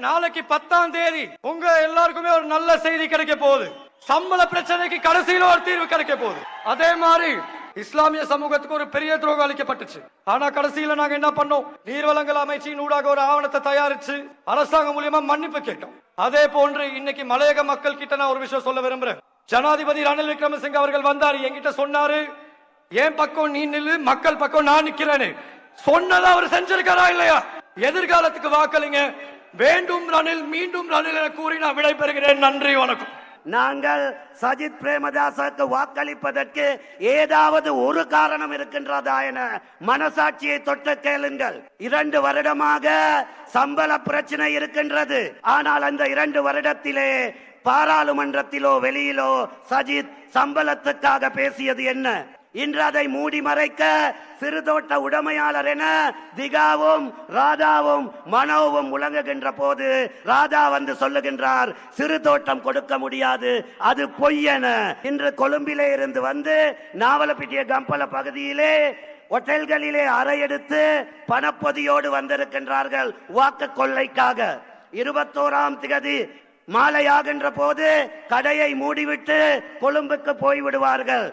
நாளைக்கு 10ஆம் தேதி உங்க எல்லாருக்குமே ஒரு நல்ல செய்தி கிடைக்க போகுது. சம்பள பிரச்சனைக்கு கடைசியில ஒரு தீர்வு கிடைக்க போகுது. அதே மாதிரி இஸ்லாமிய சமூகத்துக்கு ஒரு பெரிய துரோகம் அளிக்கப்பட்டுச்சு. ஆனா கடைசியில நாங்க என்ன பண்ணோம்? நீர்வளங்கள் அமைச்சின் ஊடாக ஒரு ஆவணத்தை தயாரிச்சு அரசாங்கம் மூலியமா மன்னிப்பு கேட்டோம். அதே போன்று இன்னைக்கு மலையக மக்கள் கிட்ட நான் ஒரு விஷயம் சொல்ல விரும்புறேன். ஜனாதிபதி ரணில் விக்ரமசிங்க அவர்கள் வந்தாரு, என்கிட்ட சொன்னாரு, என் பக்கம் நீ நில்லு, மக்கள் பக்கம் நான் நிக்கிறேன்னு சொன்னதா அவர் செஞ்சிருக்காரா இல்லையா? எதிர்காலத்துக்கு வாக்களிங்க. வேண்டும் ரணில், மீண்டும் ரணில் என கூறி நான் விடைபெறுகிறேன். நன்றி, வணக்கம். நாங்கள் சஜித் பிரேமதாசக்கு வாக்களிப்பதற்கு ஏதாவது ஒரு காரணம் இருக்கின்றதா என மனசாட்சியை தொட்டு கேளுங்கள். 2 வருடமாக சம்பள பிரச்சனை இருக்கின்றது. ஆனால் அந்த 2 வருடத்திலே பாராளுமன்றத்திலோ வெளியிலோ சஜித் சம்பளத்துக்காக பேசியது என்ன? இன்று அதை மூடி மறைக்க சிறுதோட்ட உடைமையாளர் என திகாவும் ராதாவும் மனோவும் முழங்குகின்ற போது ராதா வந்து சொல்லுகின்றார், சிறு தோட்டம் கொடுக்க முடியாது, அது பொய்யென. இன்று கொழும்பிலே இருந்து வந்து நாவலப்பிட்டிய கம்பள பகுதியிலே ஹோட்டல்களிலே அறையெடுத்து பணப்பொதியோடு வந்திருக்கின்றார்கள் வாக்கு கொள்ளைக்காக. 21ஆம் தேதி மாலையாகின்ற போது கடையை மூடிவிட்டு கொழும்புக்கு போய்விடுவார்கள்.